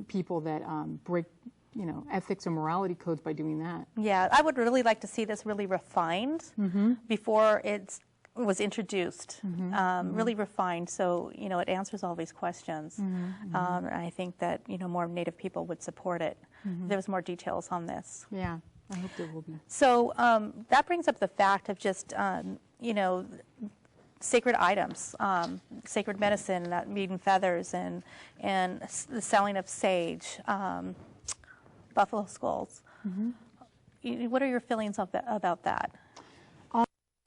people that break, ethics and morality codes by doing that. Yeah, I would really like to see this really refined before it was introduced, really refined, so it answers all these questions. And I think that more Native people would support it. If there was more details on this. Yeah, I hope there will be. So that brings up the fact of just sacred items, sacred medicine, meat feathers, and the selling of sage, buffalo skulls. What are your feelings about that?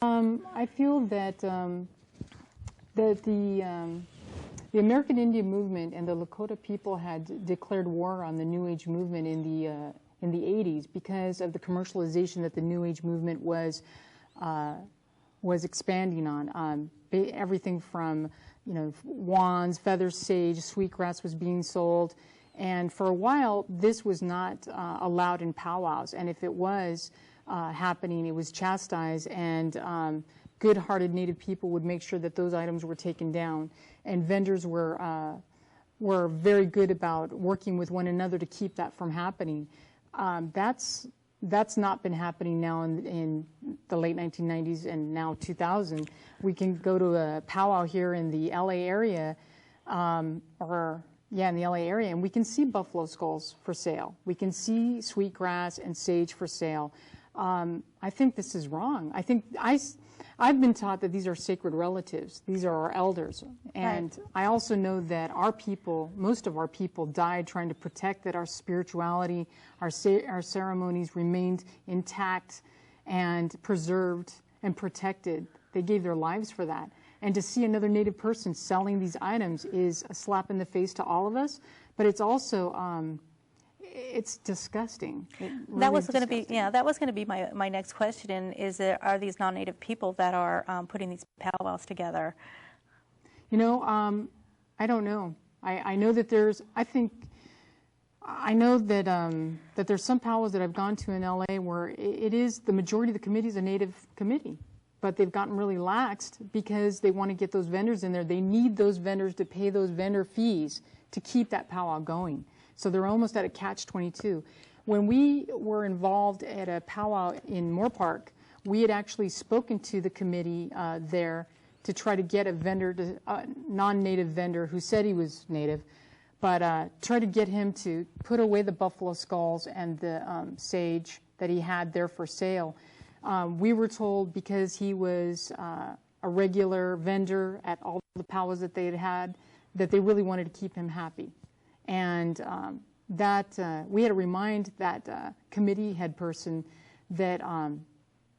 I feel that the American Indian movement and the Lakota people had declared war on the New Age movement in the 80s because of the commercialization that the New Age movement was expanding on. Everything from wands, feathers, sage, sweetgrass was being sold, and for a while this was not allowed in powwows, and if it was happening, it was chastised, and good-hearted Native people would make sure that those items were taken down, and vendors were very good about working with one another to keep that from happening. That's not been happening now in the late 1990s and now 2000. We can go to a powwow here in the LA area, in the LA area, and we can see buffalo skulls for sale. We can see sweetgrass and sage for sale. I think this is wrong. I think I've been taught that these are sacred relatives. These are our elders. And I also know that our people, most of our people, died trying to protect that our spirituality, our ceremonies remained intact and preserved and protected. They gave their lives for that. And to see another Native person selling these items is a slap in the face to all of us, but it's also it's disgusting. That was going to be my next question. Are these non-Native people that are putting these powwows together? I don't know. I know that there's. I know that that there's some powwows that I've gone to in LA where it is the majority of the committee is a Native committee, but they've gotten really laxed because they want to get those vendors in there. They need those vendors to pay those vendor fees to keep that powwow going. So they're almost at a catch-22. When we were involved at a powwow in Moore Park, we had actually spoken to the committee there to try to get a vendor, non-Native vendor who said he was Native, but try to get him to put away the buffalo skulls and the sage that he had there for sale. We were told because he was a regular vendor at all the powwows that they had, that they really wanted to keep him happy. And we had to remind that committee head person that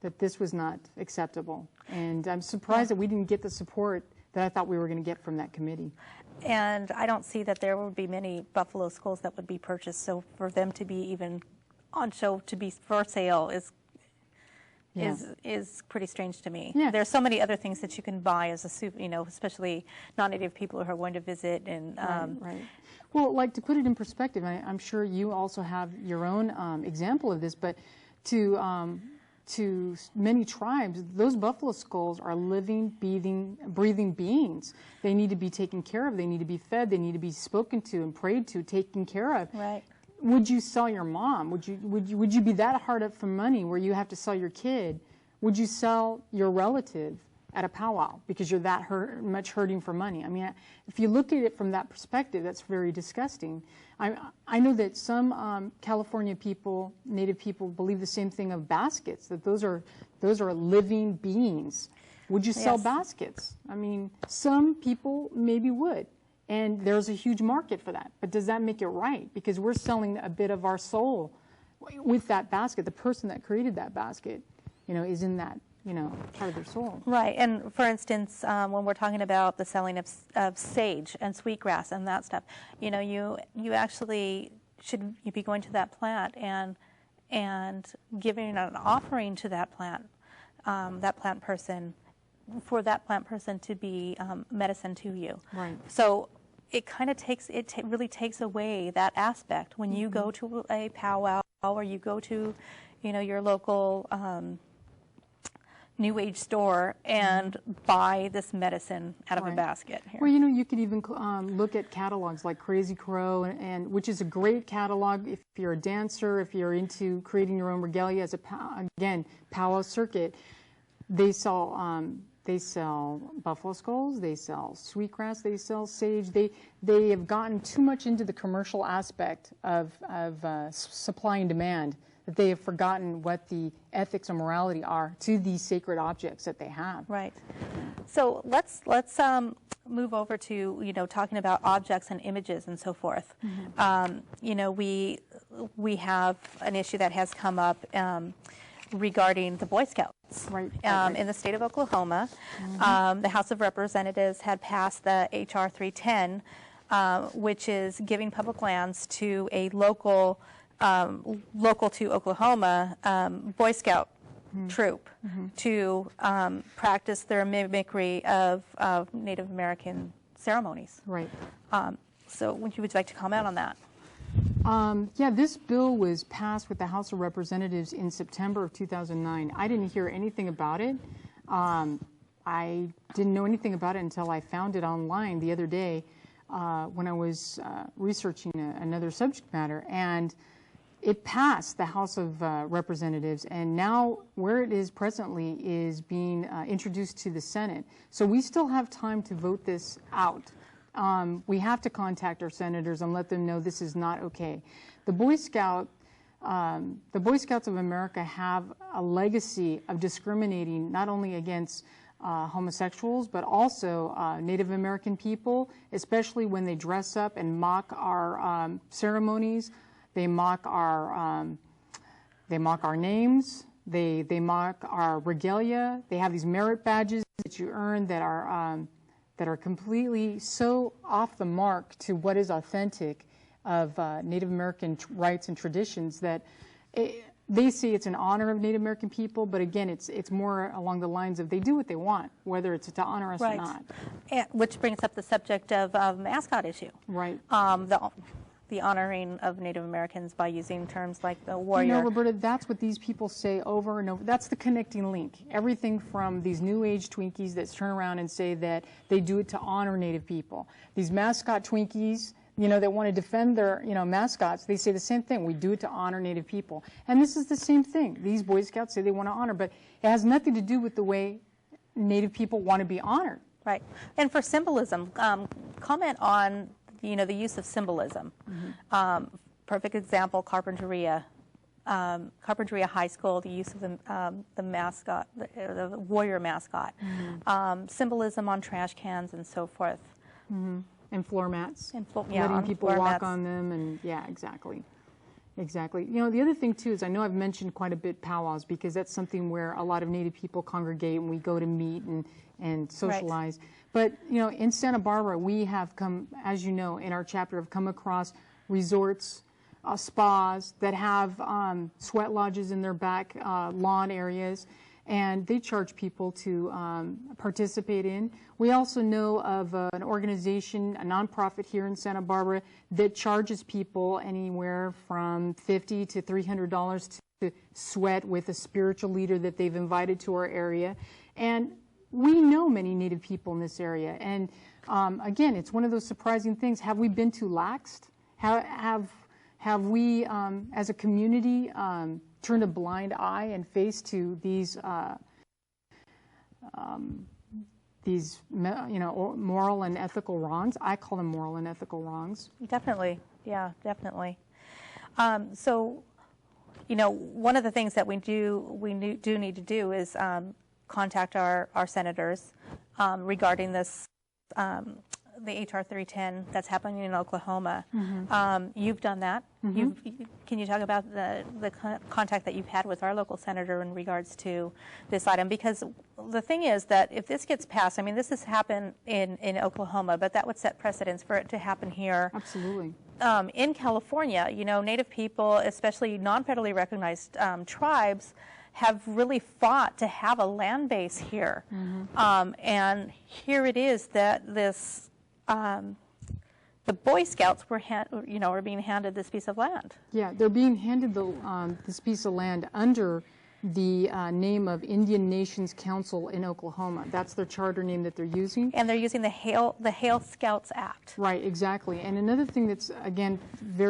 that this was not acceptable. And I'm surprised that we didn't get the support that I thought we were going to get from that committee. And I don't see that there would be many buffalo skulls that would be purchased. So for them to be even on show to be for sale is pretty strange to me. Yeah. There's so many other things that you can buy as a especially non-Native people who are going to visit and. Right. Well, like to put it in perspective, I'm sure you also have your own example of this, but to many tribes, those buffalo skulls are living, breathing beings. They need to be taken care of. They need to be fed. They need to be spoken to and prayed to, taken care of. Right. Would you sell your mom? Would you be that hard up for money where you have to sell your kid? Would you sell your relative at a powwow because you're that much hurting for money? I mean, if you look at it from that perspective, that's very disgusting. I know that some California people, Native people, believe the same thing of baskets, that those are living beings. Would you sell baskets? I mean, some people maybe would. And there's a huge market for that. But does that make it right? Because we're selling a bit of our soul with that basket. The person that created that basket, is in that, part of their soul. Right. And for instance, when we're talking about the selling of sage and sweetgrass and that stuff, you actually should be going to that plant and giving an offering to that plant person, for that plant person to be medicine to you. Right. So it kind of really takes away that aspect when you go to a powwow or you go to, your local New Age store and buy this medicine out of a Right. basket here. Well, you could even look at catalogs like Crazy Crow, and which is a great catalog if you're a dancer, if you're into creating your own regalia as a powwow circuit. They sell buffalo skulls, they sell sweetgrass, they sell sage. They have gotten too much into the commercial aspect of supply and demand that they have forgotten what the ethics and morality are to these sacred objects that they have. Right. So let's move over to talking about objects and images and so forth. We have an issue that has come up regarding the Boy Scouts. Right. In the state of Oklahoma. The House of Representatives had passed the H.R. 310, which is giving public lands to a local to Oklahoma Boy Scout troop to practice their mimicry of Native American ceremonies. Right. So would you like to comment on that? Yeah, this bill was passed with the House of Representatives in September of 2009. I didn't hear anything about it. I didn't know anything about it until I found it online the other day when I was researching another subject matter. And it passed the House of Representatives, and now where it is presently is being introduced to the Senate. So we still have time to vote this out. We have to contact our senators and let them know this is not okay. The Boy Scouts of America have a legacy of discriminating not only against homosexuals, but also Native American people, especially when they dress up and mock our ceremonies. They mock our names. They mock our regalia. They have these merit badges that you earn that are completely so off the mark to what is authentic of Native American rights and traditions that they say it's an honor of Native American people, but again, it's more along the lines of they do what they want, whether it's to honor us or not. And, which brings up the subject of mascot issue. Right. The honoring of Native Americans by using terms like the warrior. Roberta, that's what these people say over and over. That's the connecting link. Everything from these new age Twinkies that turn around and say that they do it to honor Native people. These mascot Twinkies, that want to defend their, mascots, they say the same thing. We do it to honor Native people. And this is the same thing. These Boy Scouts say they want to honor, but it has nothing to do with the way Native people want to be honored. Right. And for symbolism, comment on the use of symbolism. Perfect example, Carpinteria High School, the use of the mascot, the warrior mascot, symbolism on trash cans and so forth. And floor mats, letting people walk on them, and yeah, exactly. The other thing too is I know I've mentioned quite a bit powwows because that's something where a lot of Native people congregate and we go to meet and socialize. Right. But in Santa Barbara, we have come, as you know, in our chapter, have come across resorts, spas that have sweat lodges in their back lawn areas, and they charge people to participate in. We also know of an organization, a nonprofit here in Santa Barbara, that charges people anywhere from $50 to $300 to sweat with a spiritual leader that they've invited to our area. And we know many Native people in this area, and again, it's one of those surprising things. Have we been too laxed? Have we, as a community, turned a blind eye and face to these moral and ethical wrongs? I call them moral and ethical wrongs. Definitely, yeah, definitely. So, one of the things that we do need to do is contact our senators regarding this, the H.R. 310 that's happening in Oklahoma. You've done that. Can you talk about the contact that you've had with our local senator in regards to this item? Because the thing is that if this gets passed, I mean, this has happened in Oklahoma, but that would set precedence for it to happen here. Absolutely. In California, Native people, especially non-federally recognized tribes, have really fought to have a land base here. And here it is that this, the Boy Scouts were being handed this piece of land. Yeah, they're being handed this piece of land under the name of Indian Nations Council in Oklahoma. That's their charter name that they're using. And they're using the Hale Scouts Act. Right, exactly. And another thing that's, again, very